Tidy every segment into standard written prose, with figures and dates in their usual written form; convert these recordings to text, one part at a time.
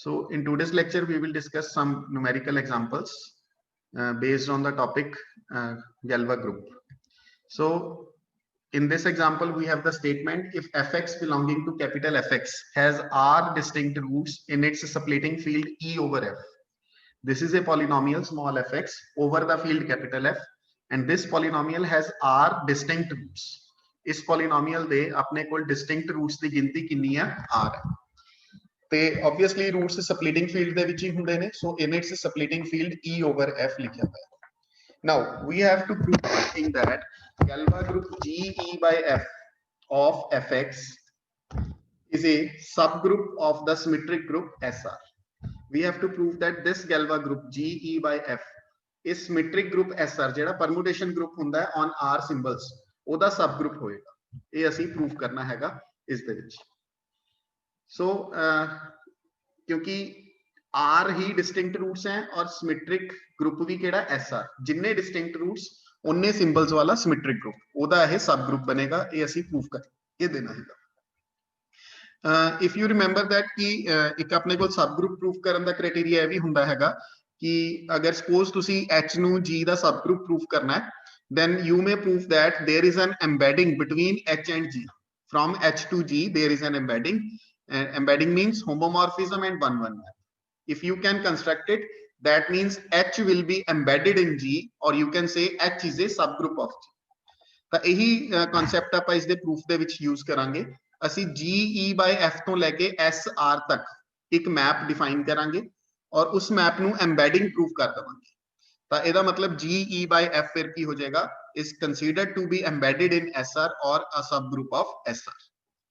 So in today's lecture, we will discuss some numerical examples based on the topic Galois group. So in this example, we have the statement if fx belonging to capital Fx has r distinct roots in its splitting field E over F. This is a polynomial small fx over the field capital F, and this polynomial has r distinct roots. इस polynomial ਦੇ अपने कोल distinct roots ਦੀ ਗਿਣਤੀ ਕਿੰਨੀ ਹੈ r ਹੈ ਤੇ obviously roots splitting field ਦੇ ਵਿੱਚ ਹੀ ਹੁੰਦੇ ਨੇ, so in its splitting field E over F ਲਿਖਿਆ ਹੋਇਆ ਹੈ. Now we have to prove something that Galois group GE by F of Fx is a subgroup of the symmetric group SR. We have to prove that this Galois group GE by F is symmetric group SR ਜਿਹੜਾ permutation group ਹੁੰਦਾ ਹੈ on R symbols ਉਹਦਾ subgroup ਹੋਏਗਾ. ਇਹ ਅਸੀਂ prove ਕਰਨਾ ਹੈਗਾ ਇਸ ਦੇ ਵਿੱਚ. So क्योंकि R ही distinct roots हैं और symmetric group भी केड़ा SR जिन्ने distinct roots उन्ने symbols वाला symmetric group ਉਹਦਾ ਇਹ subgroup बनेगा. ये ਅਸੀਂ prove करके देना हैगा. If you remember that कि एक अपने को subgroup prove करन दा criteria ये भी हुंदा हैगा कि अगर suppose तुसी H ਨੂੰ G ਦਾ subgroup prove करना है, then you may prove that there is an embedding between H and G. From H to G there is an embedding. Embedding means homomorphism and 1-1 map. If you can construct it, that means H will be embedded in G, or you can say H is a subgroup of G. ਤਾਂ ਇਹੀ concept ਆਪਾਂ ਇਸ ਦੇ proof ਦੇ ਵਿੱਚ use ਕਰਾਂਗੇ. ਅਸੀਂ GE by F ਤੋਂ ਲੈ ਕੇ SR ਤੱਕ ਇੱਕ ਮੈਪ ਡਿਫਾਈਨ ਕਰਾਂਗੇ ਔਰ ਉਸ ਮੈਪ ਨੂੰ embedding proof ਕਰ ਦਵਾਂਗੇ. ਤਾਂ ਇਹਦਾ ਮਤਲਬ GE by F ਫਿਰ ਕੀ ਹੋ ਜਾਏਗਾ is considered to be embedded in SR or a subgroup of SR.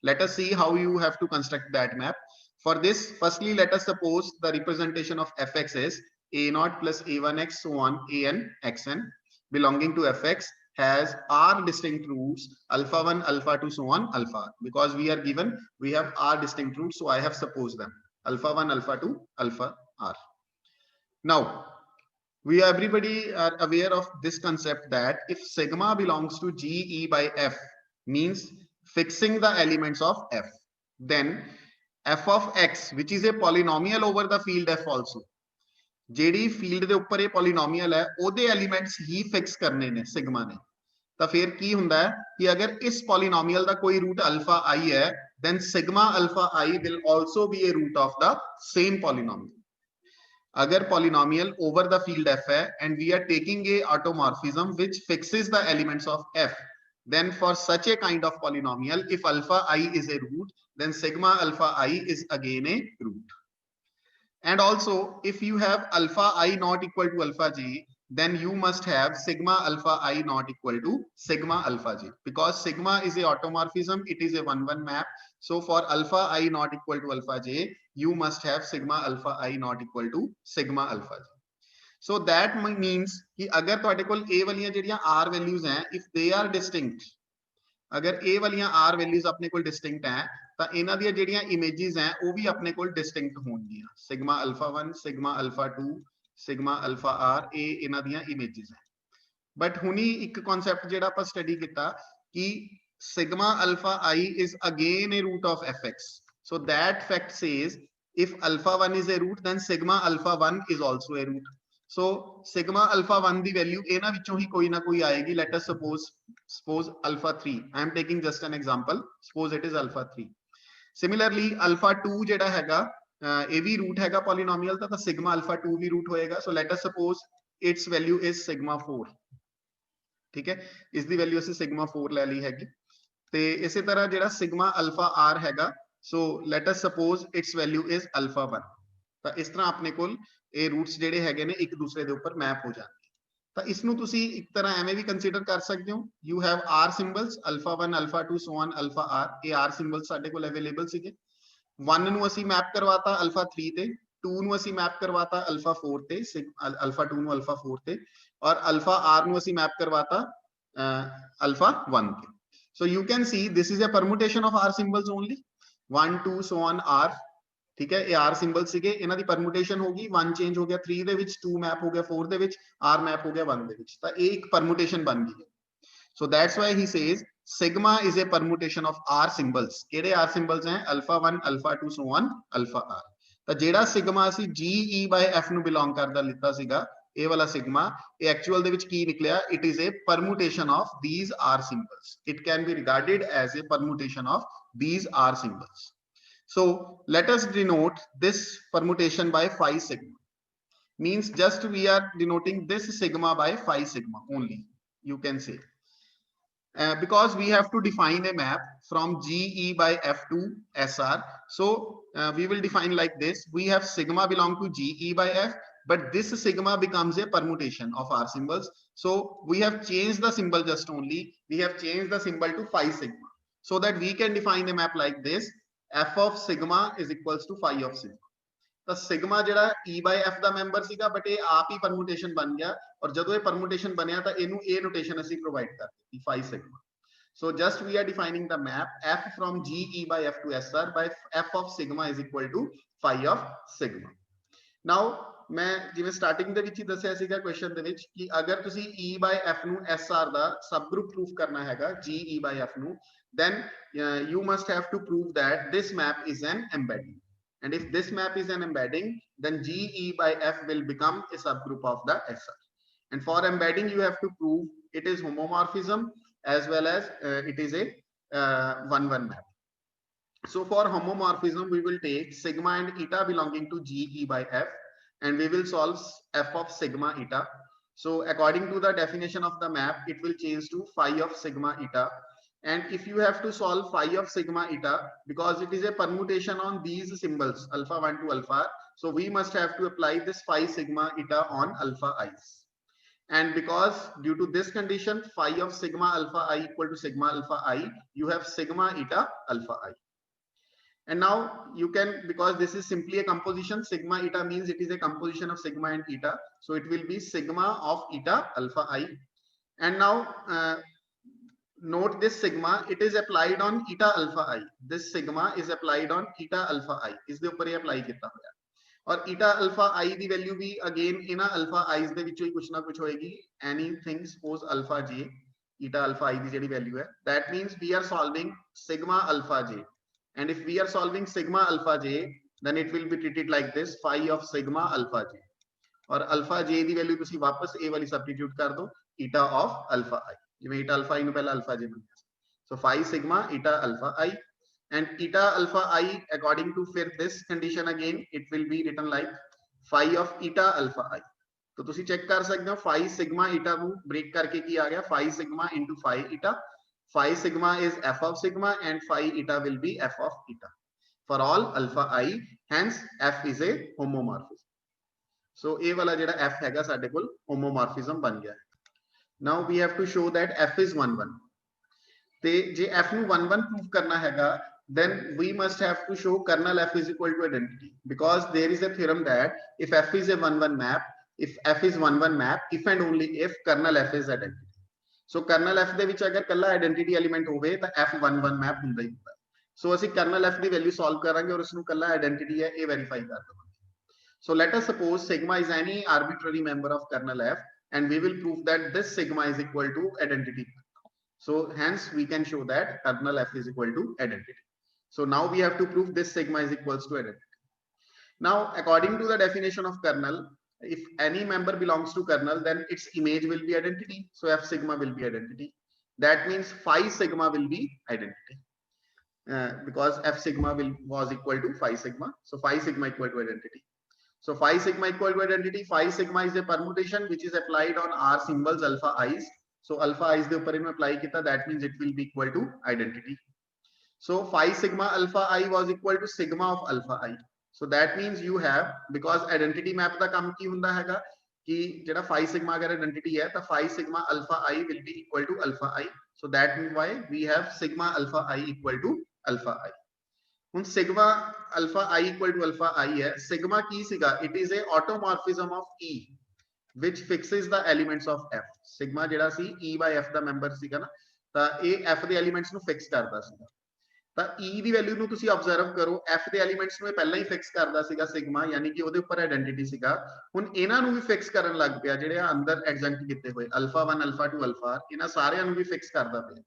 Let us see how you have to construct that map. For this, firstly, let us suppose the representation of Fx is a0 plus a1x so on an xn belonging to Fx has r distinct roots alpha 1, alpha 2 so on alpha. Because we are given, we have r distinct roots, so I have supposed them alpha 1, alpha 2, alpha r. Now, everybody are aware of this concept that if sigma belongs to GE by F means fixing the elements of F, then f of x which is a polynomial over the field F also, ਜਿਹੜੀ field ਦੇ ਉੱਪਰ ਇਹ polynomial ਹੈ ਉਹਦੇ elements ਹੀ fix ਕਰਨੇ ਨੇ sigma ਨੇ. ਤਾਂ ਫਿਰ ਕੀ ਹੁੰਦਾ ਹੈ ਕਿ ਅਗਰ ਇਸ polynomial ਦਾ ਕੋਈ root alpha I ਹੈ, then sigma alpha I will also be a root of the same polynomial. अगर polynomial over the field F है and we are taking a automorphism which fixes the elements of F, then for such a kind of polynomial, if alpha I is a root, then sigma alpha I is again a root. And also, if you have alpha I not equal to alpha j, then you must have sigma alpha I not equal to sigma alpha j, because sigma is a automorphism, it is a 1-1 map. So for alpha I not equal to alpha j, you must have sigma alpha I not equal to sigma alpha j. So that means कि अगर ਤੁਹਾਡੇ ਕੋਲ a ਵਾਲੀਆਂ ਜਿਹੜੀਆਂ r values हैं, if they are distinct, अगर a वालियां r values अपने कोल distinct हैं, ਤਾਂ ਇਹਨਾਂ ਦੀਆਂ ਜਿਹੜੀਆਂ images हैं ਉਹ ਵੀ ਆਪਣੇ ਕੋਲ distinct ਹੋਣਗੀਆਂ. sigma alpha 1, sigma alpha 2, sigma alpha r ਇਹ ਇਹਨਾਂ ਦੀਆਂ images हैं. But ਹੁਣੀ ਇੱਕ concept ਜਿਹੜਾ ਆਪਾਂ study ਕੀਤਾ कि sigma alpha I is again a root of fx. So that fact says if alpha 1 is a root, then sigma alpha 1 is also a root. So sigma alpha 1 the value ਇਹਨਾਂ ਵਿੱਚੋਂ ਹੀ ਕੋਈ ਨਾ ਕੋਈ ਆਏਗੀ. Let us suppose alpha 3. I am taking just an example. Suppose it is alpha 3. Similarly, alpha 2 ਜਿਹੜਾ ਹੈਗਾ ਇਹ ਵੀ root ਹੈਗਾ polynomial ਦਾ, ਤਾਂ sigma alpha 2 ਵੀ root ਹੋਏਗਾ. So let us suppose its value is sigma 4. ਠੀਕ ਹੈ, ਇਸ ਦੀ value ਅਸੀਂ sigma 4 ਲੈ ਲਈ ਹੈਗੀ. ਤੇ ਇਸੇ ਤਰ੍ਹਾਂ ਜਿਹੜਾ sigma alpha r ਹੈਗਾ, so let us suppose its value is alpha 1. ਤਾਂ ਇਸ ਤਰ੍ਹਾਂ ਆਪਣੇ ਕੋਲ ਇਹ roots ਜਿਹੜੇ ਹੈਗੇ ਨੇ ਇੱਕ ਦੂਸਰੇ ਦੇ ਉੱਪਰ ਮੈਪ ਹੋ ਜਾਣਗੇ. ਤਾਂ ਇਸ ਨੂੰ ਤੁਸੀਂ ਇੱਕ ਤਰ੍ਹਾਂ ਐਵੇਂ ਵੀ ਕੰਸੀਡਰ ਕਰ ਸਕਦੇ ਹੋ. You have r symbols alpha 1, alpha 2 so on alpha r. ਇਹ r symbols ਸਾਡੇ ਕੋਲ ਅਵੇਲੇਬਲ ਸੀਗੇ. 1 ਨੂੰ ਅਸੀਂ ਮੈਪ ਕਰਵਾਤਾ alpha 3 ਤੇ, 2 ਨੂੰ ਅਸੀਂ ਮੈਪ ਕਰਵਾਤਾ alpha 4 ਤੇ, alpha 2 ਨੂੰ alpha 4 ਤੇ, ਔਰ alpha r ਨੂੰ ਅਸੀਂ ਮੈਪ ਕਰਵਾਤਾ alpha 1 ਤੇ. So you can see this is a permutation of r symbols only. 1, 2 so on r. ठीक है, ये r सिंबल सीगे, इन्हां दी परमुटेशन होगी. 1 चेंज हो गया 3 दे विच, 2 मैप हो गया 4 दे विच, r मैप हो गया 1 दे विच. तां एक परमुटेशन बन गई है. So that's why he says sigma is a permutation of r symbols. केड़े r symbols हैं? alpha 1, alpha 2 so on alpha r. ਤਾਂ ਜਿਹੜਾ ਸਿਗਮਾ ਅਸੀਂ GE by F ਨੂੰ ਬਿਲੋਂਗ ਕਰਦਾ ਲਿੱਤਾ ਸੀਗਾ ਇਹ ਵਾਲਾ ਸਿਗਮਾ ਇਹ ਐਕਚੁਅਲ ਦੇ ਵਿੱਚ ਕੀ ਨਿਕਲਿਆ it is a permutation of these R symbols. It can be regarded as a permutation of these R symbols. So let us denote this permutation by phi sigma. Means just we are denoting this sigma by phi sigma only, you can say. Because we have to define a map from GE by F to SR. So we will define like this. We have sigma belong to GE by F, but this sigma becomes a permutation of R symbols. So we have changed the symbol just only. We have changed the symbol to phi sigma so that we can define a map like this. F of sigma is equals to phi of sigma. ਤਾਂ sigma ਜਿਹੜਾ E by F the member ਸੀਗਾ but ਇਹ ਆਪ ਹੀ ਪਰਮੂਟੇਸ਼ਨ ਬਣ ਗਿਆ ਔਰ ਜਦੋਂ ਇਹ ਪਰਮੂਟੇਸ਼ਨ ਬਣਿਆ ਤਾਂ ਇਹਨੂੰ ਇਹ ਨੋਟੇਸ਼ਨ ਅਸੀਂ ਪ੍ਰੋਵਾਈਡ ਕਰ ਦਿੱਤੀ phi sigma. So just we are defining the map F from GE by F to SR by F of sigma is equal to phi of sigma. Now ਮੈਂ ਜਿਵੇਂ ਸਟਾਰਟਿੰਗ ਦੇ ਵਿੱਚ ਹੀ ਦੱਸਿਆ ਸੀਗਾ ਕੁਐਸਚਨ ਦੇ ਵਿੱਚ ਕਿ ਅਗਰ ਤੁਸੀਂ E by F ਨੂੰ SR ਦਾ ਸਬ ਗਰੁੱਪ ਪ੍ਰੂਫ ਕਰਨਾ ਹੈਗਾ GE by F ਨੂੰ then you must have to prove that this map is an embedding. And if this map is an embedding, then GE by F will become a subgroup of the SR. And for embedding, you have to prove it is homomorphism as well as it is a 1-1 map. So for homomorphism, we will take sigma and eta belonging to GE by F, and we will solve F of sigma eta. So according to the definition of the map, it will change to phi of sigma eta. And if you have to solve phi of sigma eta, because it is a permutation on these symbols alpha 1 to alpha, so we must have to apply this phi sigma eta on alpha i's. And because due to this condition phi of sigma alpha I equal to sigma alpha I, you have sigma eta alpha I. And now you can, because this is simply a composition, sigma eta means it is a composition of sigma and eta, so it will be sigma of eta alpha I. And now note this sigma, it is applied on eta alpha I. This sigma is applied on eta alpha I. इसके ऊपर ये apply किया हुआ है और eta alpha I the value भी again इना alpha i's दे विचों ही कुछ ना कुछ होएगी. Anything suppose alpha j, eta alpha I the JD value है. That means we are solving sigma alpha j. And if we are solving sigma alpha j, then it will be treated like this phi of sigma alpha j. और alpha j दी value तुसी वापस a वाली substitute कर दो eta of alpha I. eta alpha I ਨੂੰ ਪਹਿਲਾਂ alpha j ਬਣ ਗਿਆ. So phi sigma eta alpha I, and eta alpha I according to फिर this condition again it will be written like phi of eta alpha I. तो ਤੁਸੀਂ check ਕਰ ਸਕਦੇ ਹੋ phi sigma eta ਨੂੰ break ਕਰਕੇ ਕੀ ਆ ਗਿਆ phi sigma into phi eta. Phi sigma is f of sigma and phi eta will be f of eta for all alpha I, hence f is a homomorphism. So ਇਹ ਵਾਲਾ ਜਿਹੜਾ f ਹੈਗਾ ਸਾਡੇ ਕੋਲ homomorphism ਬਣ ਗਿਆ. Now we have to show that f is 1-1. ਤੇ ਜੇ f ਨੂੰ 1-1 prove ਕਰਨਾ ਹੈਗਾ, then we must have to show kernel f is equal to identity, because there is a theorem that if f is a 1-1 map, if f is 1-1 map, if and only if kernel f is identity. So kernel f ਦੇ ਵਿੱਚ ਅਗਰ ਕੱਲਾ identity element ਹੋਵੇ ਤਾਂ f 1-1 map ਹੁੰਦਾ ਹੀ ਹੁੰਦਾ. So ਅਸੀਂ kernel f ਦੀ value solve ਕਰਾਂਗੇ ਔਰ ਉਸ ਨੂੰ ਕੱਲਾ identity ਹੈ ਇਹ verify ਕਰ ਦਵਾਂਗੇ. So let us suppose sigma is any arbitrary member of kernel f, and we will prove that this sigma is equal to identity. So hence we can show that kernel f is equal to identity. So now we have to prove this sigma is equals to identity. Now according to the definition of kernel, if any member belongs to kernel, then its image will be identity. So f sigma will be identity. That means phi sigma will be identity, because f sigma was equal to phi sigma. So phi sigma equal to identity. So phi sigma equal to identity. Phi sigma is a permutation which is applied on R symbols alpha i's. So alpha i's the ऊपर इन्हें apply किया, that means it will be equal to identity. So phi sigma alpha I was equal to sigma of alpha I. So that means you have, because identity map का काम की हुंदा हैगा कि जेड़ा phi sigma अगर identity है तो phi sigma alpha I will be equal to alpha I. So that means why we have sigma alpha I equal to alpha I. ਹੁਣ sigma alpha I equal to alpha I है. Sigma की सीगा, it is a automorphism of E which fixes the elements of F. Sigma ਜਿਹੜਾ ਸੀ E by F the member ਸੀਗਾ ਨਾ, ਤਾਂ ਇਹ F ਦੇ ਐਲੀਮੈਂਟਸ ਨੂੰ ਫਿਕਸ ਕਰਦਾ ਸੀਗਾ. ਤਾਂ E ਦੀ ਵੈਲਿਊ ਨੂੰ ਤੁਸੀਂ ਆਬਜ਼ਰਵ ਕਰੋ, F ਦੇ ਐਲੀਮੈਂਟਸ ਨੂੰ ਇਹ ਪਹਿਲਾਂ ਹੀ ਫਿਕਸ ਕਰਦਾ ਸੀਗਾ sigma, ਯਾਨੀ ਕਿ ਉਹਦੇ ਉੱਪਰ ਆਇਡੈਂਟੀਟੀ ਸੀਗਾ. ਹੁਣ ਇਹਨਾਂ ਨੂੰ ਵੀ ਫਿਕਸ ਕਰਨ ਲੱਗ ਪਿਆ, ਜਿਹੜੇ ਅੰਦਰ ਐਡਜੰਕਟ ਕੀਤੇ ਹੋਏ alpha 1 alpha 2 alpha, ਇਹਨਾਂ ਸਾਰਿਆਂ ਨੂੰ ਵੀ ਫਿਕਸ ਕਰਦਾ ਪਿਆ.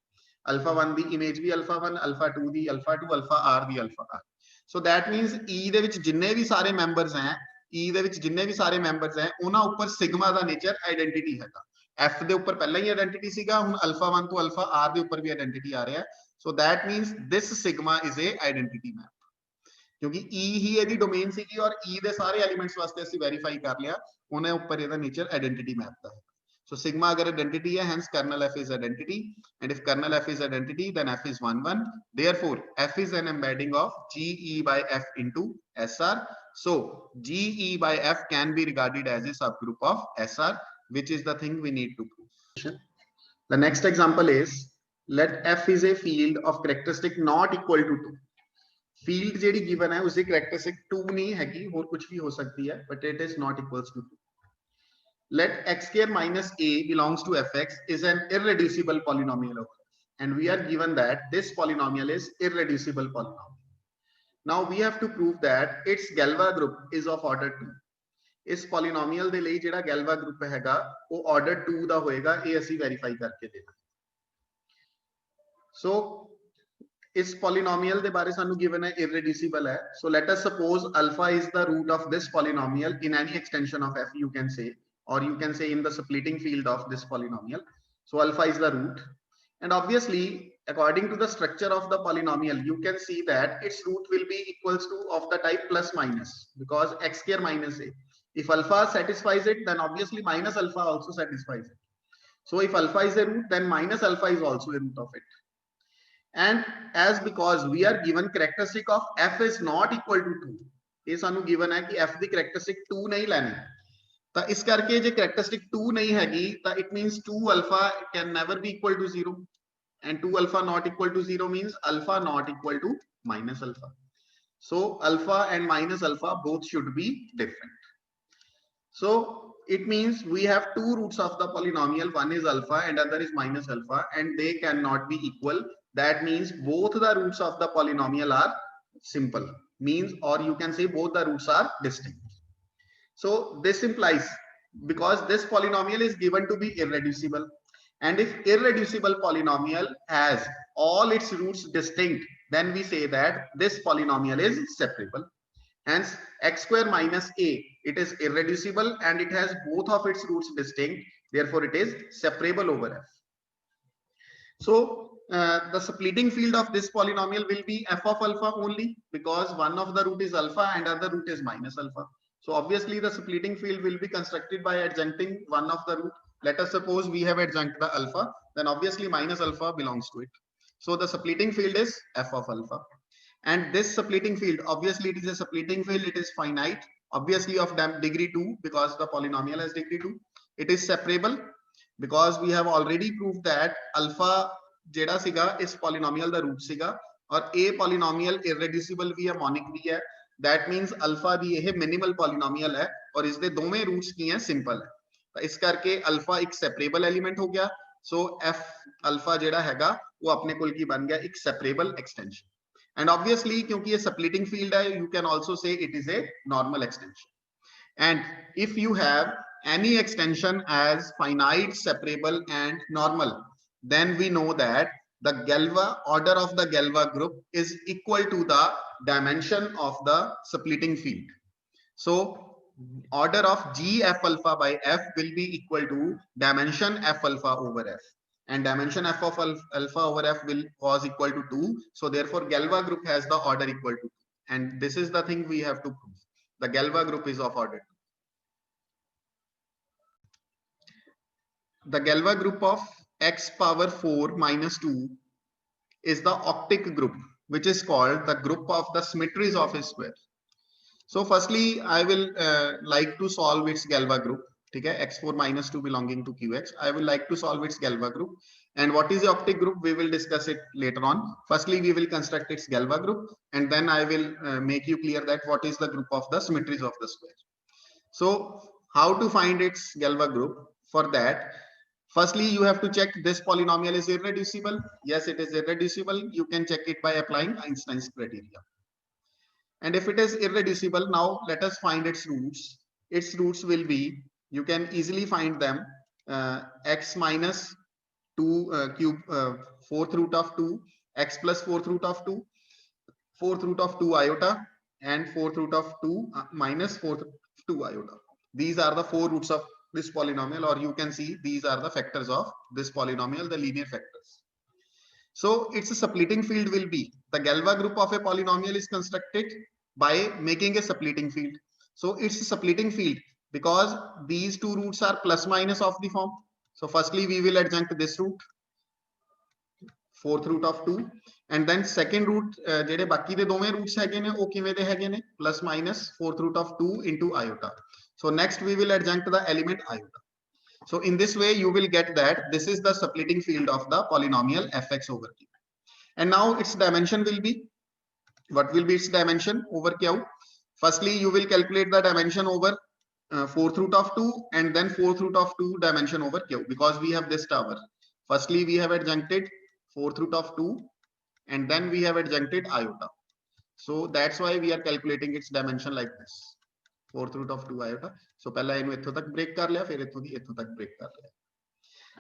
alpha 1 the image we alpha 1, alpha 2 the alpha 2, alpha r the alpha r. So that means E ਦੇ ਵਿੱਚ ਜਿੰਨੇ ਵੀ ਸਾਰੇ ਮੈਂਬਰਸ हैं, E ਦੇ ਵਿੱਚ ਜਿੰਨੇ ਵੀ ਸਾਰੇ ਮੈਂਬਰਸ हैं, ਉਹਨਾਂ ਉੱਪਰ ਸਿਗਮਾ ਦਾ ਨੇਚਰ ਆਇਡੈਂਟੀਟੀ ਹੈਗਾ। F ਦੇ ਉੱਪਰ ਪਹਿਲਾਂ ਹੀ ਆਇਡੈਂਟੀਟੀ ਸੀਗਾ, ਹੁਣ ਅਲਫਾ 1 ਤੋਂ ਅਲਫਾ R ਦੇ ਉੱਪਰ ਵੀ ਆਇਡੈਂਟੀਟੀ ਆ ਰਿਹਾ ਹੈ। So that means this sigma is a identity map, क्योंकि E ही ਇਹਦੀ ਡੋਮੇਨ ਸੀਗੀ ਔਰ E ਦੇ ਸਾਰੇ ਐਲੀਮੈਂਟਸ ਵਾਸਤੇ ਅਸੀਂ ਵੈਰੀਫਾਈ ਕਰ ਲਿਆ, ਉਹਨੇ ਉੱਪਰ ਇਹਦਾ ਨੇਚਰ ਆਇਡੈਂਟੀਟੀ ਮੈਪ ਦਾ ਹੈ। So sigma agar identity hai, hence kernel F is identity, and if kernel F is identity, then F is 1 1. Therefore F is an embedding of GE by F into SR. So GE by F can be regarded as a subgroup of SR, which is the thing we need to prove. The next example is, let F is a field of characteristic not equal to 2. Field ਜਿਹੜੀ given है उसकी characteristic 2 नहीं हैगी, और कुछ भी हो सकती है, but it is not equals to 2. Let x square minus a belongs to fx is an irreducible polynomial of f, and we are given that this polynomial is irreducible polynomial. Now we have to prove that its Galois group is of order 2. इस polynomial ਦੇ ਲਈ ਜਿਹੜਾ Galois group ਹੈਗਾ ਉਹ order 2 ਦਾ ਹੋਏਗਾ, ਇਹ ਅਸੀਂ verify ਕਰਕੇ ਦੇਖਾਂਗੇ। So इस polynomial ਦੇ ਬਾਰੇ ਸਾਨੂੰ given है irreducible है। So let us suppose alpha is the root of this polynomial in any extension of f, you can say, or you can say in the splitting field of this polynomial. So alpha is the root, and obviously according to the structure of the polynomial you can see that its root will be equals to of the type plus minus, because x square minus a, if alpha satisfies it, then obviously minus alpha also satisfies it. So if alpha is a root, then minus alpha is also a root of it. And as because we are given characteristic of f is not equal to 2, ये सानू given है कि f दी characteristic 2 नहीं लेनी, तो इस करके जो characteristic 2 नहीं हैगी, तो it means 2 alpha can never be equal to 0, and 2 alpha not equal to 0 means alpha not equal to minus alpha. So alpha and minus alpha both should be different. So it means we have two roots of the polynomial, one is alpha and other is minus alpha, and they cannot be equal. That means both the roots of the polynomial are simple, means, or you can say both the roots are distinct. So this implies, because this polynomial is given to be irreducible, and if irreducible polynomial has all its roots distinct, then we say that this polynomial is separable. Hence x square minus a, it is irreducible and it has both of its roots distinct, therefore it is separable over f. So the splitting field of this polynomial will be f of alpha only, because one of the root is alpha and other root is minus alpha. So obviously the splitting field will be constructed by adjuncting one of the root. Let us suppose we have adjunct the alpha, then obviously minus alpha belongs to it. So the splitting field is f of alpha, and this splitting field, obviously it is a splitting field, it is finite, obviously of degree 2, because the polynomial has degree 2. It is separable because we have already proved that alpha ਜਿਹੜਾ ਸੀਗਾ ਇਸ polynomial ਦਾ root ਸੀਗਾ, और a polynomial irreducible भी है, monic भी है. That means alpha भी यह minimal polynomial है और इसके दोवें roots की हैं simple है, तो इस करके alpha एक separable element हो गया. So f alpha जेड़ा हैगा वो अपने कुल की बन गया एक separable extension, and obviously क्योंकि ये splitting field है, you can also say it is a normal extension. And if you have any extension as finite, separable and normal, then we know that the Galois order of the Galois group is equal to the dimension of the splitting field. So order of g f alpha by f will be equal to dimension f alpha over f, and dimension f of alpha over f was equal to 2. So therefore Galois group has the order equal to 2, and this is the thing we have to prove. The Galois group is of order 2. The Galois group of x power 4 minus 2 is the octic group, which is called the group of the symmetries of a square. So firstly I will like to solve its Galois group. Okay, x4 minus 2 belonging to qx. I will like to solve its Galois group, and what is the octic group we will discuss it later on. Firstly we will construct its Galois group, and then I will make you clear that what is the group of the symmetries of the square. So how to find its Galois group? For that, firstly you have to check this polynomial is irreducible. Yes, it is irreducible. You can check it by applying Einstein's criteria. And if it is irreducible, now let us find its roots. Its roots will be, you can easily find them, x minus 2 cube 4th root of 2, x plus 4th root of 2, fourth root of 2 iota and fourth root of 2 minus fourth of 2 iota. These are the four roots of this polynomial, or you can see these are the factors of this polynomial, the linear factors. So its splitting field will be, the Galois group of a polynomial is constructed by making a splitting field. So it's a splitting field because these two roots are plus minus of the form. So firstly we will adjunct this root, fourth root of 2, and then second root ਜਿਹੜੇ ਬਾਕੀ ਦੇ ਦੋਵੇਂ roots ਹੈਗੇ ਨੇ ਉਹ ਕਿਵੇਂ ਦੇ ਹੈਗੇ ਨੇ, plus minus fourth root of 2 into iota. So next we will adjunct the element iota. So in this way you will get that this is the splitting field of the polynomial fx over q. And now its dimension will be, what will be its dimension over q? Firstly you will calculate the dimension over fourth root of 2 and then fourth root of 2 dimension over q, because we have this tower. Firstly we have adjuncted fourth root of 2 and then we have adjuncted iota. So that's why we are calculating its dimension like this, fourth root of 2 iota. So पहला इन्हें इत्थों तक break कर लिया, फिर इत्थों तक break कर लिया.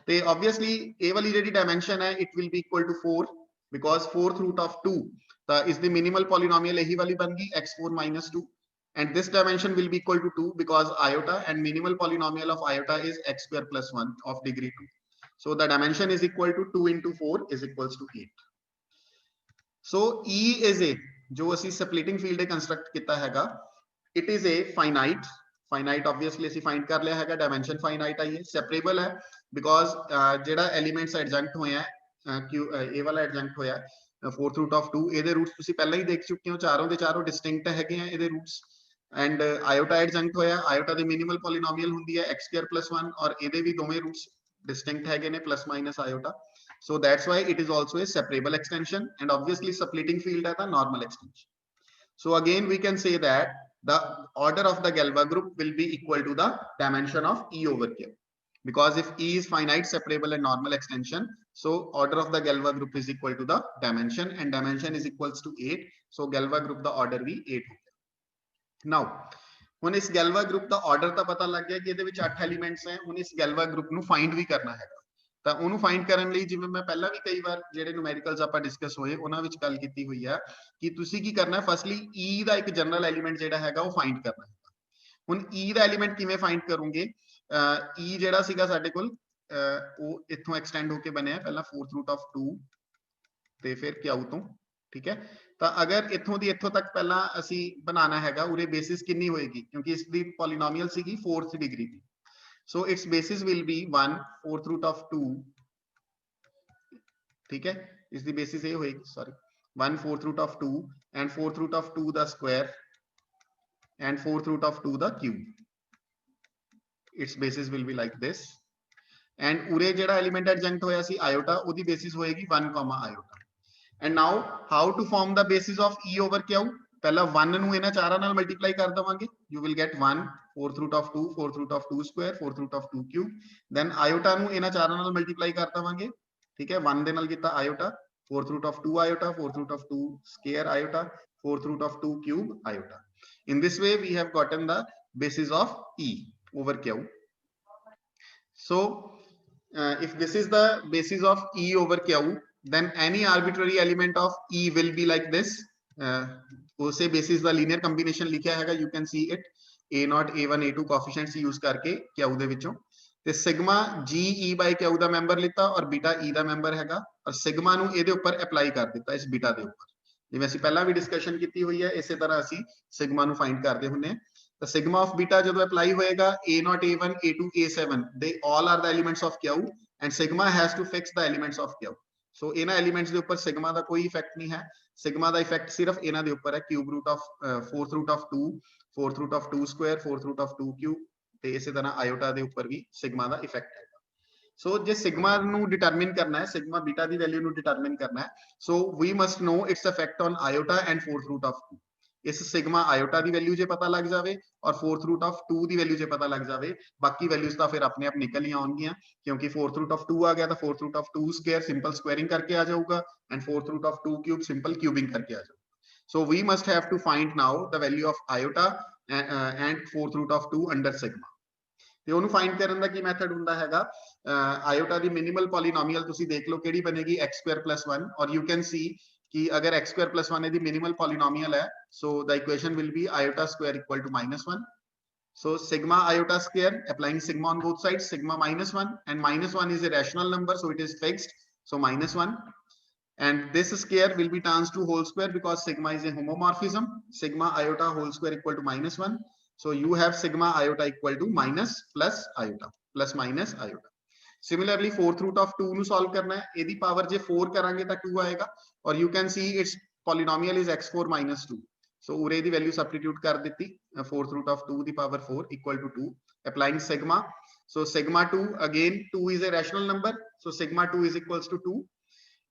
तो obviously a वाली जेडी dimension है, it will be equal to 4 because fourth root of 2 is the minimal polynomial, यही वाली बन गई x4 minus 2, and this dimension will be equal to 2 because iota and minimal polynomial of iota is x square plus 1 of degree 2. So the dimension is equal to 2 into 4 is equals to 8. So E is a, जो असी splitting field construct किया हैगा, it is a finite obviously असी find कर लिया हैगा, dimension finite आई है, separable है because जेड़ा elements adjunct होए हैं, A वाला adjunct होया fourth root of 2, ਇਹਦੇ roots ਤੁਸੀਂ ਪਹਿਲਾਂ ਹੀ ਦੇਖ ਚੁੱਕੇ ਹੋ, ਚਾਰੋਂ ਦੇ ਚਾਰੋਂ distinct ਹੈਗੇ ਆ ਇਹਦੇ roots, and iota adjunct ਹੋਇਆ, iota ਦੀ minimal polynomial ਹੁੰਦੀ ਹੈ x square plus 1 और ਇਹਦੇ ਵੀ ਦੋਵੇਂ roots distinct हैगे ने plus minus iota. So that's why it is also a separable extension, and obviously splitting field है the normal extension. So again we can say that the order of the Galois group will be equal to the dimension of E over Q, because if E is finite, separable and normal extension, so order of the Galois group is equal to the dimension, and dimension is equals to 8. So Galois group the order भी 8 हो गया. Now ਹੁਣ ਇਸ Galois group ਦਾ order ਤਾਂ ਪਤਾ ਲੱਗ ਗਿਆ ਕਿ ਇਹਦੇ ਵਿੱਚ 8 ਐਲੀਮੈਂਟਸ ਹੈ. ਹੁਣ ਇਸ Galois group ਨੂੰ ਫਾਈਂਡ ਵੀ ਕਰਨਾ ਹੈਗਾ, ਤਾਂ ਉਹਨੂੰ ਫਾਈਂਡ ਕਰਨ ਲਈ ਜਿਵੇਂ ਮੈਂ ਪਹਿਲਾਂ ਵੀ ਕਈ ਵਾਰ ਜਿਹੜੇ ਨੂਮੈਰੀਕਲਸ ਆਪਾਂ ਡਿਸਕਸ ਹੋਏ ਉਹਨਾਂ ਵਿੱਚ ਗੱਲ ਕੀਤੀ ਹੋਈ ਆ ਕਿ ਤੁਸੀਂ ਕੀ ਕਰਨਾ ਹੈ, ਫਸਟਲੀ E ਦਾ ਇੱਕ ਜਨਰਲ ਐਲੀਮੈਂਟ ਜਿਹੜਾ ਹੈਗਾ ਉਹ ਫਾਈਂਡ ਕਰਨਾ ਹੈ. ਹੁਣ E ਦਾ ਐਲੀਮੈਂਟ ਕਿਵੇਂ ਫਾਈਂਡ ਕਰੋਗੇ, E ਜਿਹੜਾ ਸੀਗਾ ਸਾਡੇ ਕੋਲ ਉਹ ਇੱਥੋਂ ਐਕਸਟੈਂਡ ਹੋ ਕੇ ਬਣਿਆ, ਪਹਿਲਾਂ fourth root of 2 ਤੇ ਫਿਰ Q ਤੋਂ, ठीक है. ਤਾਂ ਅਗਰ ਇੱਥੋਂ ਦੀ ਇੱਥੋਂ ਤੱਕ ਪਹਿਲਾਂ ਅਸੀਂ ਬਣਾਉਣਾ ਹੈਗਾ, ਉਰੇ ਬੇਸਿਸ ਕਿੰਨੀ ਹੋਏਗੀ, ਕਿਉਂਕਿ ਇਸ ਦੀ ਪੋਲੀਨੋਮੀਅਲ ਸੀਗੀ 4th degree the. So it's basis will be 1 4th root of 2, ठीक है. ਇਸ ਦੀ ਬੇਸਿਸ ਇਹ ਹੋਏਗੀ, sorry 1 4th root of 2 and 4th root of 2 the square and 4th root of 2 the cube. Its basis will be like this, and ਉਰੇ ਜਿਹੜਾ element ਐਡਜੰਕਟ ਹੋਇਆ ਸੀ iota, ਉਹਦੀ basis ਹੋਏਗੀ 1 iota. And now how to form the basis of E over Q? ਪਹਿਲਾਂ 1 ਨੂੰ ਇਹਨਾਂ ਚਾਰਾਂ ਨਾਲ ਮਲਟੀਪਲਾਈ ਕਰ ਦਵਾਂਗੇ, you will get 1 4th root of 2 4th root of 2 square 4th root of 2 cube. then iota ਨੂੰ ਇਹਨਾਂ ਚਾਰਾਂ ਨਾਲ ਮਲਟੀਪਲਾਈ ਕਰ ਦਵਾਂਗੇ, ਠੀਕ ਹੈ. 1 ਦੇ ਨਾਲ ਕੀਤਾ iota, 4th root of 2 iota 4th root of 2 square iota 4th root of 2 cube iota. In this way we have gotten the basis of E over Q. So if this is the basis of E over Q, then any arbitrary element of E will be like this. उसे basis the linear combination लिखा हैगा, you can see it, a0 a1 a2 coefficients use करके Q ਦੇ ਵਿੱਚੋਂ, ਤੇ sigma g E by Q the member ਲਿੱਤਾ ਔਰ beta E ਦਾ member ਹੈਗਾ, ਔਰ sigma ਨੂੰ ਇਹਦੇ ਉੱਪਰ ਅਪਲਾਈ ਕਰ ਦਿੱਤਾ ਇਸ beta ਦੇ ਉੱਪਰ, ਜਿਵੇਂ ਅਸੀਂ ਪਹਿਲਾਂ ਵੀ ਡਿਸਕਸ਼ਨ ਕੀਤੀ ਹੋਈ ਹੈ. ਇਸੇ ਤਰ੍ਹਾਂ ਅਸੀਂ sigma ਨੂੰ ਫਾਈਂਡ ਕਰਦੇ ਹੁੰਦੇ ਹਾਂ. ਤਾਂ sigma of beta ਜਦੋਂ ਅਪਲਾਈ ਹੋਏਗਾ, a0 a1 a2 a7 they all are the elements of Q, and sigma has to fix the elements of Q. ਸੋ ਇਹਨਾਂ ਐਲੀਮੈਂਟਸ ਦੇ ਉੱਪਰ ਸਿਗਮਾ ਦਾ ਕੋਈ ਇਫੈਕਟ ਨਹੀਂ ਹੈ. ਸਿਗਮਾ ਦਾ ਇਫੈਕਟ ਸਿਰਫ ਇਹਨਾਂ ਦੇ ਉੱਪਰ ਹੈ, cube root of 4th root of 2 4th root of 2 square 4th root of 2 cube, ਤੇ ਇਸੇ ਤਰ੍ਹਾਂ ਆਇਓਟਾ ਦੇ ਉੱਪਰ ਵੀ ਸਿਗਮਾ ਦਾ ਇਫੈਕਟ ਹੈਗਾ. ਸੋ ਜੇ ਸਿਗਮਾ ਨੂੰ ਡਿਟਰਮਿਨ ਕਰਨਾ ਹੈ, ਸਿਗਮਾ ਬੀਟਾ ਦੀ ਵੈਲਿਊ ਨੂੰ ਡਿਟਰਮਿਨ ਕਰਨਾ ਹੈ, so we must know its effect on iota and 4th root of 2. ਇਸ ਸਿਗਮਾ ਆਇਓਟਾ ਦੀ ਵੈਲਿਊ ਜੇ ਪਤਾ ਲੱਗ ਜਾਵੇ ਔਰ 4th root of 2 the value ਜੇ ਪਤਾ ਲੱਗ ਜਾਵੇ, ਬਾਕੀ ਵੈਲਿਊਜ਼ ਤਾਂ ਫਿਰ ਆਪਣੇ ਆਪ ਨਿਕਲ ਹੀ ਆਉਣਗੀਆਂ, ਕਿਉਂਕਿ 4th root of 2 ਆ ਗਿਆ ਤਾਂ 4th root of 2 square simple squaring ਕਰਕੇ ਆ ਜਾਊਗਾ, and 4th root of 2 cube simple cubing ਕਰਕੇ ਆ ਜਾਊਗਾ. So we must have to find now the value of iota and 4th root of 2 under sigma. ਤੇ ਉਹਨੂੰ ਫਾਈਂਡ ਕਰਨ ਦਾ ਕੀ method ਹੁੰਦਾ ਹੈਗਾ, ਆਇਓਟਾ ਦੀ ਮਿਨੀਮਲ ਪੋਲੀਨੋਮੀਅਲ ਤੁਸੀਂ ਦੇਖ ਲਓ ਕਿਹੜੀ ਬਣੇਗੀ, x square plus 1, ਔਰ you can see कि अगर x square plus 1 is the minimal polynomial है, so the equation will be iota square equal to -1. So sigma iota square, applying sigma on both sides, sigma -1, and -1 is a rational number, so it is fixed, so -1. And this square will be times to whole square because sigma is a homomorphism. Sigma iota whole square equal to -1. So you have sigma iota equal to minus plus iota, plus minus iota. Similarly, fourth root of 2 ਨੂੰ solve करना है, ਇਹਦੀ power ਜੇ 4 ਕਰਾਂਗੇ ਤਾਂ 2 ਆਏਗਾ, और you can see its polynomial is x4 minus 2. So ਉਰੇ ਦੀ value substitute ਕਰ ਦਿੱਤੀ, fourth root of 2 the power 4 equal to 2. Applying sigma, so sigma 2, again 2 is a rational number, so sigma 2 is equals to 2.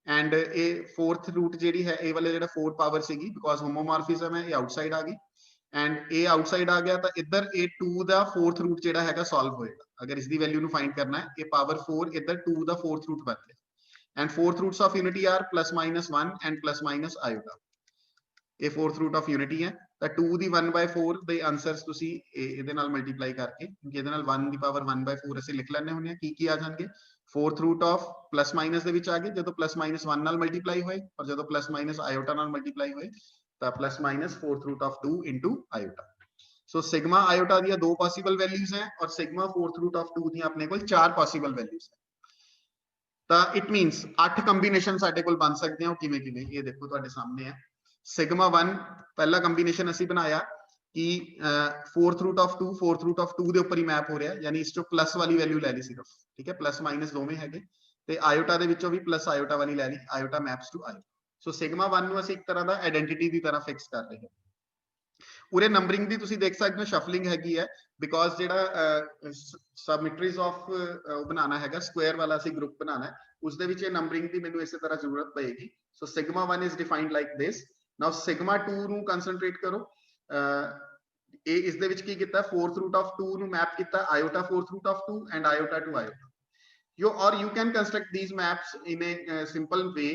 And a fourth root ਜਿਹੜੀ ਹੈ ਇਹ ਵਾਲੇ ਜਿਹੜਾ 4 power ਸੀਗੀ because homomorphism ਹੈ, ਇਹ outside ਆ ਗਈ, and a outside आ गया ਤਾਂ ਇੱਧਰ a 2 ਦਾ fourth root ਜਿਹੜਾ ਹੈਗਾ solve ਹੋਏਗਾ। अगर इसकी वैल्यू ਨੂੰ फाइंड करना है, a power 4 ਇੱਧਰ 2 ਦਾ fourth root बन गया, and fourth roots of unity are plus minus 1 and plus minus iota. ਇਹ fourth root of unity ਹੈ ਤਾਂ 2 ਦੀ 1/4 ਦੇ ਆਨਸਰਸ ਤੁਸੀਂ ਇਹਦੇ ਨਾਲ ਮਲਟੀਪਲਾਈ ਕਰਕੇ, ਕਿਉਂਕਿ ਇਹਦੇ ਨਾਲ 1 ਦੀ ਪਾਵਰ 1/4 ਅਸੀਂ ਲਿਖ ਲੈਣੇ ਹੁੰਦੇ ਆ, ਕੀ ਆ ਜਾਣਗੇ fourth root of plus minus ਦੇ ਵਿੱਚ ਆ ਗਏ, ਜਦੋਂ plus minus 1 ਨਾਲ ਮਲਟੀਪਲਾਈ ਹੋਏ, ਔਰ ਜਦੋਂ plus minus iota ਨਾਲ ਮਲਟੀਪਲਾਈ ਹੋਏ ਤਾਂ plus minus fourth root of 2 into iota. So sigma iota ਦੀਆਂ ਦੋ ਪੋਸੀਬਲ ਵੈਲਿਊਜ਼ ਹੈ, ਔਰ sigma fourth root of 2 ਦੀਆਂ ਆਪਣੇ ਕੋਲ 4 ਪੋਸੀਬਲ ਵੈਲਿਊਜ਼ ਹੈ। ਤਾਂ ਇਟ ਮੀਨਸ 8 ਕੰਬੀਨੇਸ਼ਨ ਸਾਡੇ ਕੋਲ ਬਣ ਸਕਦੇ ਆ, ਉਹ ਕਿਵੇਂ ਕਿਵੇਂ, ਇਹ ਦੇਖੋ ਤੁਹਾਡੇ ਸਾਹਮਣੇ ਹੈ। sigma 1 ਪਹਿਲਾ ਕੰਬੀਨੇਸ਼ਨ ਅਸੀਂ ਬਣਾਇਆ ਕਿ fourth root of 2 fourth root of 2 ਦੇ ਉੱਪਰ ਹੀ ਮੈਪ ਹੋ ਰਿਹਾ, ਯਾਨੀ ਇਸ ਤੋਂ ਪਲੱਸ ਵਾਲੀ ਵੈਲਿਊ ਲੈ ਲਈ ਸਿਰਫ, ਠੀਕ ਹੈ, ਪਲੱਸ ਮਾਈਨਸ ਦੋਵੇਂ ਹੈਗੇ, ਤੇ ਆਇਓਟਾ ਦੇ ਵਿੱਚੋਂ ਵੀ ਪਲੱਸ ਆਇਓਟਾ ਵਾਲੀ ਲੈ ਲਈ, ਆਇਓਟਾ ਮੈਪਸ ਟੂ ਆਇਓਟਾ। ਸੋ ਸਿਗਮਾ 1 ਨੂੰ ਅਸੀਂ ਇੱਕ ਤਰ੍ਹਾਂ ਦਾ ਆਇਡੈਂਟੀਟੀ ਦੀ ਤਰ੍ਹਾਂ ਫਿਕਸ ਕਰ ਰਹੇ ਹਾਂ। ਪੂਰੇ ਨੰਬਰਿੰਗ ਦੀ ਤੁਸੀਂ ਦੇਖ ਸਕਦੇ ਹੋ ਸ਼ਫਲਿੰਗ ਹੈਗੀ ਹੈ, ਬਿਕੋਜ਼ ਜਿਹੜਾ ਸਬਮਿਟਰੀਜ਼ ਆਫ ਬਣਾਉਣਾ ਹੈਗਾ ਸਕੁਆਇਰ ਵਾਲਾ ਅਸੀਂ ਗਰੁੱਪ ਬਣਾਉਣਾ ਹੈ, ਉਸ ਦੇ ਵਿੱਚ ਇਹ ਨੰਬਰਿੰਗ ਦੀ ਮੈਨੂੰ ਇਸੇ ਤਰ੍ਹਾਂ ਜ਼ਰੂਰਤ ਪਏਗੀ। So sigma 1 is defined like this. Now sigma 2 ਨੂੰ ਕੰਸੈਂਟਰੇਟ ਕਰੋ, ਇਹ ਇਸ ਦੇ ਵਿੱਚ ਕੀ ਕੀਤਾ, fourth root of 2 ਨੂੰ ਮੈਪ ਕੀਤਾ iota fourth root of 2 and iota to iota. You can construct these maps in a simple way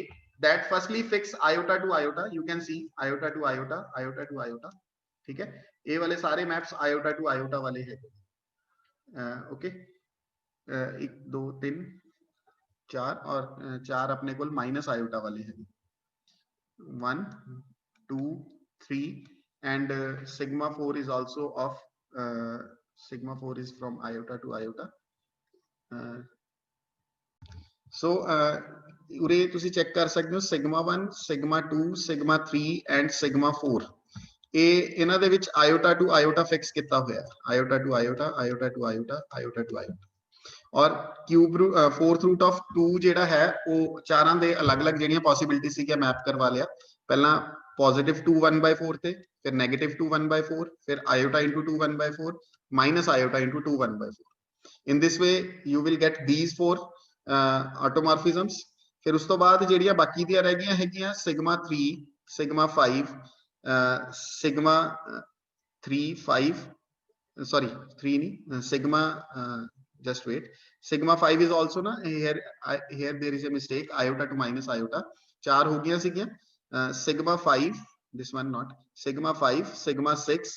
that firstly fix iota to iota. You can see iota to iota, iota to iota, ठीक है, ये वाले सारे maps iota to iota वाले हैं। Okay, 1 2 3 4 और 4 अपने को माइनस iota वाले हैं, 1 2 3, and sigma 4 is also of sigma 4 is from iota to iota. So ਉਰੇ ਤੁਸੀਂ ਚੈੱਕ ਕਰ ਸਕਦੇ ਹੋ sigma 1 sigma 2 sigma 3 and sigma 4, ਇਹ ਇਹਨਾਂ ਦੇ ਵਿੱਚ iota to iota ਫਿਕਸ ਕੀਤਾ ਹੋਇਆ ਹੈ, iota to iota, iota to iota, iota to iota। ਔਰ ਕਿਊਬ fourth root of 2 ਜਿਹੜਾ ਹੈ ਉਹ ਚਾਰਾਂ ਦੇ ਅਲੱਗ-ਅਲੱਗ ਜਿਹੜੀਆਂ ਪੋਸਿਬਿਲਿਟੀ ਸੀ ਕਿ ਮੈਪ ਕਰਵਾ ਲਿਆ, ਪਹਿਲਾਂ positive 2 1/4 थे, फिर negative 2 1/4, फिर iota into 2 1/4, minus iota into 2 1/4. In this way you will get these 4 automorphisms। फिर उस तो बाद ਜਿਹੜੀਆਂ ਬਾਕੀ ਦੀਆਂ ਰਹਿ ਗਈਆਂ ਹੈਗੀਆਂ sigma 3 sigma 5 sigma 3 5 sorry 3 नहीं sigma just wait, sigma 5 is also na here there is a mistake, iota to minus iota, चार हो गया सीखिए, sigma 5 this one not sigma 5 sigma 6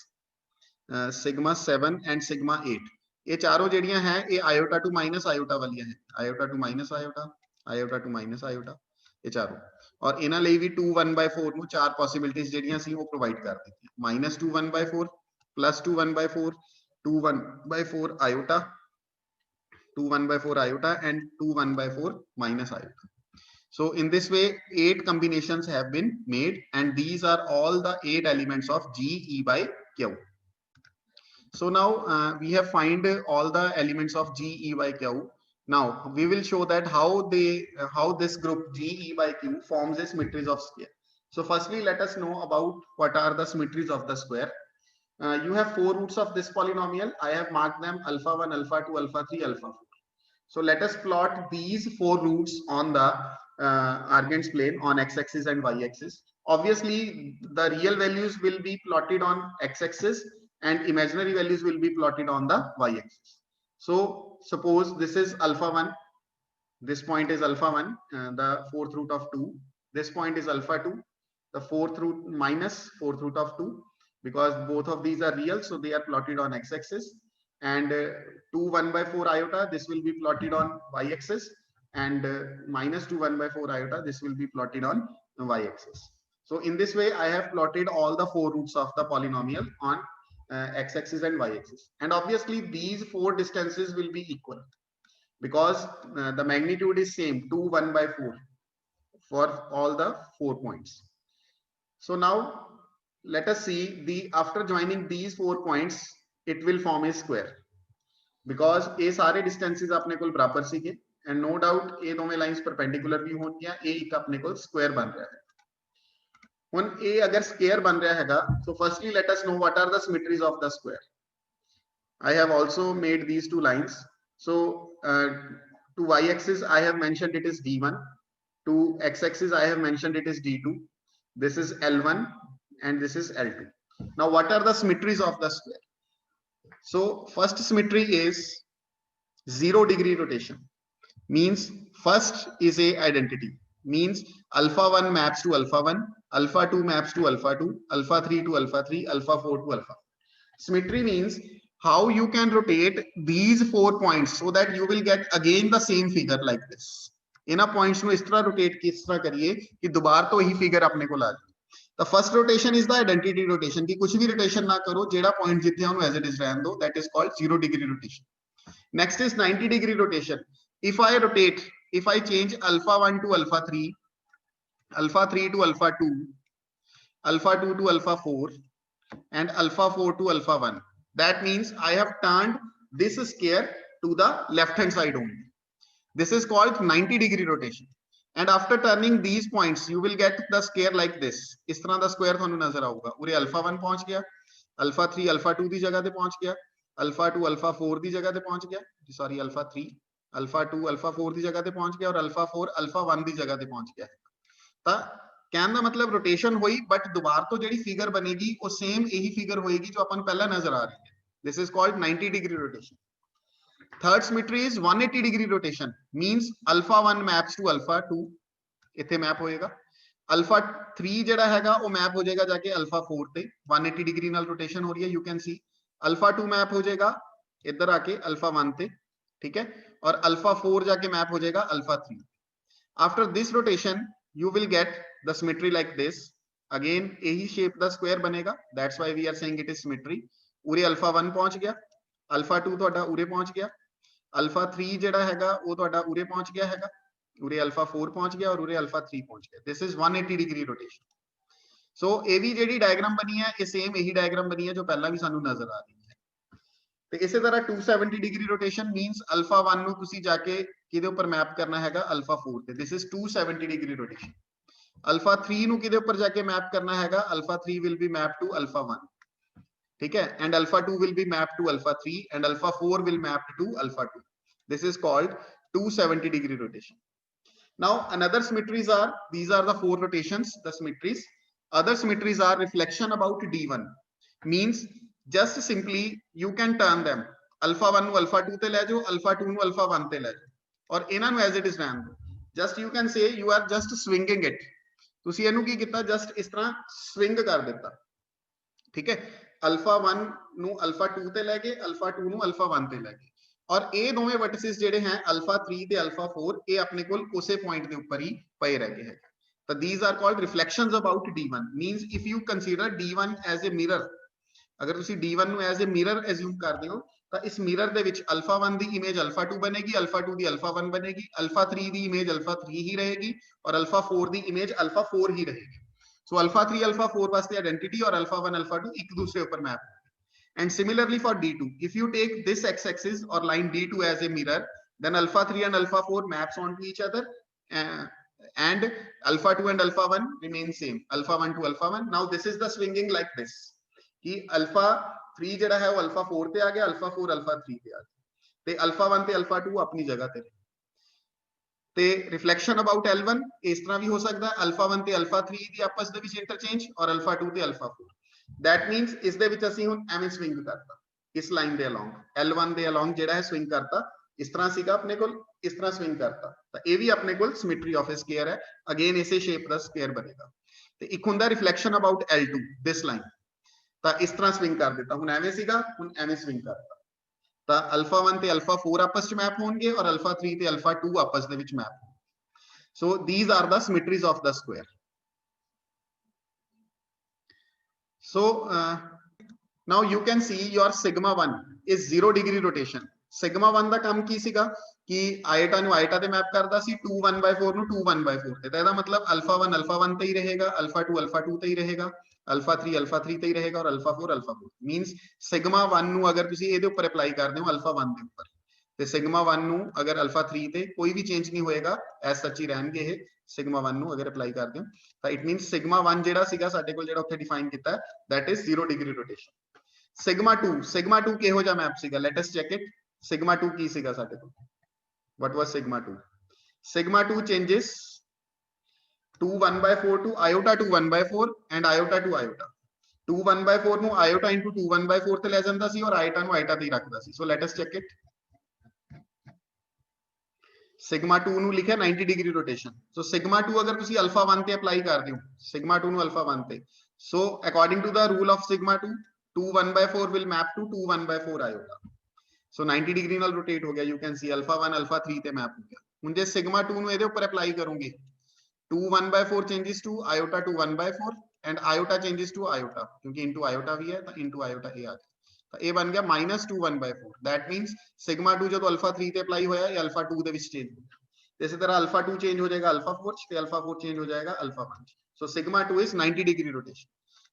sigma 7 and sigma 8, ये चारों ਜਿਹੜੀਆਂ ਹੈ ਇਹ iota to minus iota ਵਾਲੀਆਂ ਹੈ, iota to minus iota, iota to minus iota, ਇਹ ਚਾਰੋਂ। ਔਰ ਇਹਨਾਂ ਲਈ ਵੀ 2 1/4 ਨੂੰ ਚਾਰ ਪੋਸਿਬਿਲਿਟੀਆਂ ਜਿਹੜੀਆਂ ਸੀ ਉਹ ਪ੍ਰੋਵਾਈਡ ਕਰ ਦਿੱਤੀਆਂ, -2 1/4 +2 1/4 2 1/4 iota 2 1/4 iota and 2 1/4 minus iota. So in this way 8 combinations have been made, and these are all the 8 elements of G E by Q. So now we have find all the elements of G E by Q. Now we will show that how this group G E by Q forms a symmetries of square. So firstly let us know about what are the symmetries of the square. You have 4 roots of this polynomial. I have marked them alpha 1 alpha 2 alpha 3 alpha 4. So let us plot these 4 roots on the Argand's plane on x-axis and y-axis. Obviously the real values will be plotted on x-axis and imaginary values will be plotted on the y-axis. So suppose this is alpha 1, this point is alpha 1, the fourth root of 2, this point is alpha 2, the fourth root minus fourth root of 2, because both of these are real, so they are plotted on x-axis, and 2 1/4 iota, this will be plotted on y-axis, and -2 1/4 iota, this will be plotted on y axis. So in this way, I have plotted all the 4 roots of the polynomial on x axis and y axis. And obviously these 4 distances will be equal because the magnitude is same 2 1 by 4 for all the 4 points. So now let us see the after joining these 4 points, it will form a square because a सारे distances अपने को बराबर सीखे and no doubt a दोनों lines perpendicular भी होंगी, a एक अपने को square बन रहा है. When a अगर square बन रहा हैगा, so firstly let us know what are the symmetries of the square. I have also made these 2 lines. So to y axis I have mentioned it is d1, to x axis I have mentioned it is d2. This is L1 and this is L2. Now what are the symmetries of the square? So first symmetry is 0 degree rotation, means first is a identity, means alpha 1 maps to alpha 1, alpha 2 maps to alpha 2, alpha 3 to alpha 3, alpha 4 to alpha. Symmetry means how you can rotate these 4 points so that you will get again the same figure like this. In points ਨੂੰ ਇਸ ਤਰ੍ਹਾਂ rotate किस तरह करिए कि दोबारा तो यही figure अपने को ला दे. The first rotation is the identity rotation कि कुछ भी rotation ना करो, जेड़ा point जिथे हम as it is रहने दो, that is called 0 degree rotation. Next is 90 degree rotation. If I rotate, if I change alpha 1 to alpha 3, alpha 3 to alpha 2, alpha 2 to alpha 4, and alpha 4 to alpha 1, that means I have turned this square to the left hand side only. This is called 90 degree rotation. And after turning these points, you will get the square like this. इस तरह दा square थानू नजर आऊगा. उरे alpha 1 पहुंच गया, alpha 3 alpha 2 दी जगह ते पहुंच गया, alpha 2 alpha 4 दी जगह ते पहुंच गया, sorry alpha 3 alpha 2 alpha 4 दी जगह ते पहुंच गया और alpha 4 alpha 1 दी जगह ते पहुंच गया. ता कहने का मतलब रोटेशन हुई, बट दोबारा तो जेडी फिगर बनेगी वो सेम यही फिगर होएगी जो अपन पहला नजर आ रही है. This is called 90 degree rotation. Third symmetry is 180 degree rotation, means alpha 1 maps to alpha 2, इथे मैप होएगा. अल्फा 3 जेड़ा हैगा वो मैप हो जाएगा जाके अल्फा 4 पे. 180 डिग्री नाल रोटेशन हो रही है, you can see. Alpha 2 map हो जाएगा इधर आके अल्फा 1 पे, ठीक है, और अल्फा 4 जाके मैप हो जाएगा alpha 3. After this rotation you will get the symmetry like this. Again यही shape the square बनेगा, that's why we are saying it is symmetry. उरे alpha 1 पहुंच गया, alpha 2 ਤੁਹਾਡਾ उरे पहुंच गया, alpha 3 ਜਿਹੜਾ ਹੈਗਾ ਉਹ ਤੁਹਾਡਾ उरे पहुंच गया हैगा, उरे alpha 4 पहुंच गया और उरे alpha 3 पहुंच गया. This is 180 degree rotation. So ਇਹ ਵੀ ਜਿਹੜੀ डायग्राम बनी है ये सेम यही डायग्राम बनी है जो पहला भी ਸਾਨੂੰ नजर आ रही है. ਤੇ ਇਸੇ ਤਰ੍ਹਾਂ 270 डिग्री रोटेशन मींस alpha 1 ਨੂੰ ਤੁਸੀਂ ਜਾ ਕੇ किदे ऊपर मैप करना हैगा अल्फा 4 पे. This is 270 degree rotation. Alpha 3 नु किदे ऊपर जाके मैप करना हैगा, alpha 3 will be map to alpha 1, ठीक है, and alpha 2 will be map to alpha 3 and alpha 4 will map to alpha 2. This is called 270 degree rotation. Now another symmetries are, these are the 4 rotations, the symmetries. Other symmetries are reflection about d1, means just simply you can turn them. Alpha 1 नु alpha 2 ते ले जाओ, alpha 2 नु alpha 1 ते ले जाओ और इन्हां ਨੂੰ as it is रहन दो. just you can say you are just swinging it. ਤੁਸੀਂ ਇਹਨੂੰ ਕੀ ਕੀਤਾ, ਜਸਟ ਇਸ ਤਰ੍ਹਾਂ ਸਵਿੰਗ ਕਰ ਦਿੱਤਾ, ਠੀਕ ਹੈ. ਅਲਫਾ 1 ਨੂੰ ਅਲਫਾ 2 ਤੇ ਲੈ ਗਏ, ਅਲਫਾ 2 ਨੂੰ ਅਲਫਾ 1 ਤੇ ਲੈ ਗਏ ਔਰ ਇਹ ਦੋਵੇਂ ਵਰਟਿਸਿਸ ਜਿਹੜੇ ਹੈ ਅਲਫਾ 3 ਤੇ ਅਲਫਾ 4 ਇਹ ਆਪਣੇ ਕੋਲ ਉਸੇ ਪੁਆਇੰਟ ਦੇ ਉੱਪਰ ਹੀ ਪਏ ਰਹਿ ਗਏ ਹੈ. ਤਾਂ these are called reflections about d1, means if you consider d1 as a mirror. ਅਗਰ ਤੁਸੀਂ d1 ਨੂੰ as a mirror assume ਕਰਦੇ ਹੋ ਤਾਂ ਇਸ ਮਿਰਰ ਦੇ ਵਿੱਚ ਅਲਫਾ 1 ਦੀ ਇਮੇਜ ਅਲਫਾ 2 ਬਣੇਗੀ, ਅਲਫਾ 2 ਦੀ ਅਲਫਾ 1 ਬਣੇਗੀ, ਅਲਫਾ 3 ਦੀ ਇਮੇਜ ਅਲਫਾ 3 ਹੀ ਰਹੇਗੀ ਔਰ ਅਲਫਾ 4 ਦੀ ਇਮੇਜ ਅਲਫਾ 4 ਹੀ ਰਹੇਗੀ. ਸੋ ਅਲਫਾ 3 ਅਲਫਾ 4 ਵਾਸਤੇ ਆਇਡੈਂटिटी ਔਰ ਅਲਫਾ 1 ਅਲਫਾ 2 ਇੱਕ ਦੂਸਰੇ ਉੱਪਰ map. And similarly for d2, if you take this x axis or line d2 as a mirror, then alpha 3 and alpha 4 maps onto each other and alpha 2 and alpha 1 remain same, alpha 1 to alpha 1. Now this is the swinging like this कि alpha 3 ਜਿਹੜਾ ਹੈ ਉਹ alpha 4 ਤੇ ਆ ਗਿਆ, alpha 4 alpha 3 ਤੇ ਆ ਗਿਆ ਤੇ ਅਲਫਾ 1 ਤੇ ਅਲਫਾ 2 ਆਪਣੀ ਜਗ੍ਹਾ ਤੇ. ਤੇ ਰਿਫਲੈਕਸ਼ਨ ਅਬਾਊਟ L1 ਇਸ ਤਰ੍ਹਾਂ ਵੀ ਹੋ ਸਕਦਾ ਹੈ, ਅਲਫਾ 1 ਤੇ ਅਲਫਾ 3 ਦੀ ਆਪਸ ਦੇ ਵਿੱਚ ਇੰਟਰਚੇਂਜ ਔਰ ਅਲਫਾ 2 ਤੇ ਅਲਫਾ 4. ਦੈਟ ਮੀਨਸ ਇਸ ਦੇ ਵਿੱਚ ਅਸੀਂ ਹੁਣ ਐਵੇਂ ਸਵਿੰਗ ਕਰਤਾ ਇਸ ਲਾਈਨ ਦੇ ਅਲੋਂਗ, L1 ਦੇ ਅਲੋਂਗ ਜਿਹੜਾ ਹੈ ਸਵਿੰਗ ਕਰਤਾ, ਇਸ ਤਰ੍ਹਾਂ ਸੀਗਾ ਆਪਣੇ ਕੋਲ, ਇਸ ਤਰ੍ਹਾਂ ਸਵਿੰਗ ਕਰਤਾ ਤਾਂ ਇਹ ਵੀ ਆਪਣੇ ਕੋਲ ਸਿਮੈਟਰੀ ਆਫ ਅ ਸਕੁਅਰ ਹੈ. ਅਗੇਨ ਇਸੇ ਸ਼ੇਪ ਦਾ ਸਕੁਅਰ ਬਣੇਗਾ. ਤੇ ਇੱਕ ਹੁੰਦਾ reflection about L2, this line, ਤਾਂ ਇਸ ਤਰ੍ਹਾਂ ਸਵਿੰਗ ਕਰ ਦਿੱਤਾ, ਹੁਣ ਐਵੇਂ ਸੀਗਾ ਹੁਣ ਐਵੇਂ ਸਵਿੰਗ ਕਰਤਾ ਤਾਂ ਅਲਫਾ 1 ਤੇ ਅਲਫਾ 4 ਆਪਸ ਚ ਮੈਪ ਹੋਣਗੇ ਔਰ ਅਲਫਾ 3 ਤੇ ਅਲਫਾ 2 ਆਪਸ ਦੇ ਵਿੱਚ map. So these are the symmetries of the square. So now you can see your sigma 1 is 0 degree rotation. sigma 1 ਦਾ ਕੰਮ ਕੀ ਸੀਗਾ ਕਿ ਆਇਟਾ ਨੂੰ ਆਇਟਾ ਤੇ ਮੈਪ ਕਰਦਾ ਸੀ 2 1/4 ਨੂੰ 2 1/4 ਤੇ ਇਹਦਾ ਮਤਲਬ alpha 1 ਤੇ ਹੀ ਰਹੇਗਾ, alpha 2 ਤੇ ਹੀ ਰਹੇਗਾ, alpha 3 ਤੇ ਹੀ ਰਹੇਗਾ ਔਰ alpha 4 means sigma 1 ਨੂੰ ਅਗਰ ਤੁਸੀਂ ਇਹਦੇ ਉੱਪਰ ਅਪਲਾਈ ਕਰਦੇ ਹੋ alpha 1 ਦੇ ਉੱਪਰ ਤੇ sigma 1 ਨੂੰ ਅਗਰ alpha 3 ਤੇ ਕੋਈ ਵੀ ਚੇਂਜ ਨਹੀਂ ਹੋਏਗਾ, ਐਸ ਸੱਚ ਹੀ ਰਹਿਣਗੇ ਇਹ sigma 1 ਨੂੰ ਅਗਰ ਅਪਲਾਈ ਕਰਦੇ ਹੋ ਤਾਂ ਇਟ ਮੀਨਸ sigma 1 ਜਿਹੜਾ ਸੀਗਾ ਸਾਡੇ ਕੋਲ ਜਿਹੜਾ ਉੱਥੇ ਡਿਫਾਈਨ ਕੀਤਾ that is 0 degree rotation. sigma 2 ਕਿਹੋ ਜਿਹਾ ਮੈਪ ਸੀਗਾ, let us check it. sigma 2 ਕੀ ਸੀਗਾ ਸਾਡੇ ਕੋਲ, what was sigma 2? sigma 2 changes 2 1/4 to iota 2 1/4 and iota to iota. 2 1/4 ਨੂੰ iota into 2 1/4 ਤੇ ਲੈ ਜਾਂਦਾ ਸੀ ਔਰ iota ਨੂੰ iota ਤੇ ਹੀ ਰੱਖਦਾ ਸੀ. So let us check it. sigma 2 ਨੂੰ ਲਿਖਿਆ 90 degree rotation. So sigma 2 ਅਗਰ ਤੁਸੀਂ alpha 1 ਤੇ ਅਪਲਾਈ ਕਰਦੇ ਹੋ sigma 2 ਨੂੰ alpha 1 ਤੇ, so according to the rule of sigma 2 2 1/4 will map to 2 1/4 iota. So 90 degree ਨਾਲ rotate ਹੋ ਗਿਆ, you can see alpha 1 alpha 3 ਤੇ ਮੈਪ ਹੋ ਗਿਆ. ਹੁਣ ਜੇ sigma 2 ਨੂੰ ਇਹਦੇ ਉੱਪਰ ਅਪਲਾਈ ਕਰੋਗੇ 2 1/4 changes to iota 2 1/4 and iota changes to iota ਕਿਉਂਕਿ into iota ਵੀ ਹੈ ਤਾਂ into iota ਇਹ ਆ ਗਿਆ ਤਾਂ ਇਹ ਬਣ ਗਿਆ -2 1/4. that means sigma 2 ਜਦੋਂ alpha 3 ਤੇ ਅਪਲਾਈ ਹੋਇਆ ਇਹ alpha 2 ਦੇ ਵਿੱਚ ਚੇਂਜ ਹੋ ਗਿਆ, ਇਸੇ ਤਰ੍ਹਾਂ alpha 2 ਚੇਂਜ ਹੋ ਜਾਏਗਾ alpha 4 ਚ ਤੇ alpha 4 ਚੇਂਜ ਹੋ ਜਾਏਗਾ alpha 1 ਚ. So sigma 2 is 90 degree rotation.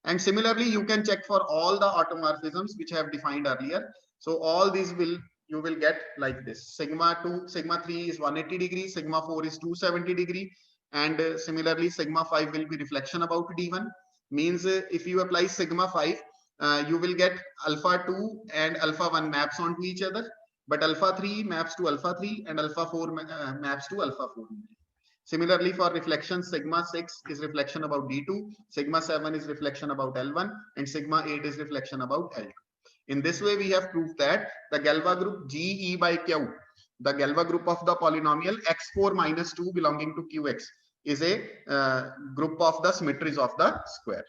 And similarly you can check for all the automorphisms which I have defined earlier. So all these you will get like this. Sigma 2 sigma 3 is 180 degree, sigma 4 is 270 degree, and similarly sigma 5 will be reflection about d1. Means if you apply sigma 5 you will get alpha 2 and alpha 1 maps onto each other, but alpha 3 maps to alpha 3 and alpha 4 maps to alpha 4. Similarly for reflection, sigma 6 is reflection about d2, sigma 7 is reflection about l1, and sigma 8 is reflection about l2. In this way, we have proved that the Galois group GE by Q, the Galois group of the polynomial x4 minus 2 belonging to Qx, is a group of the symmetries of the square.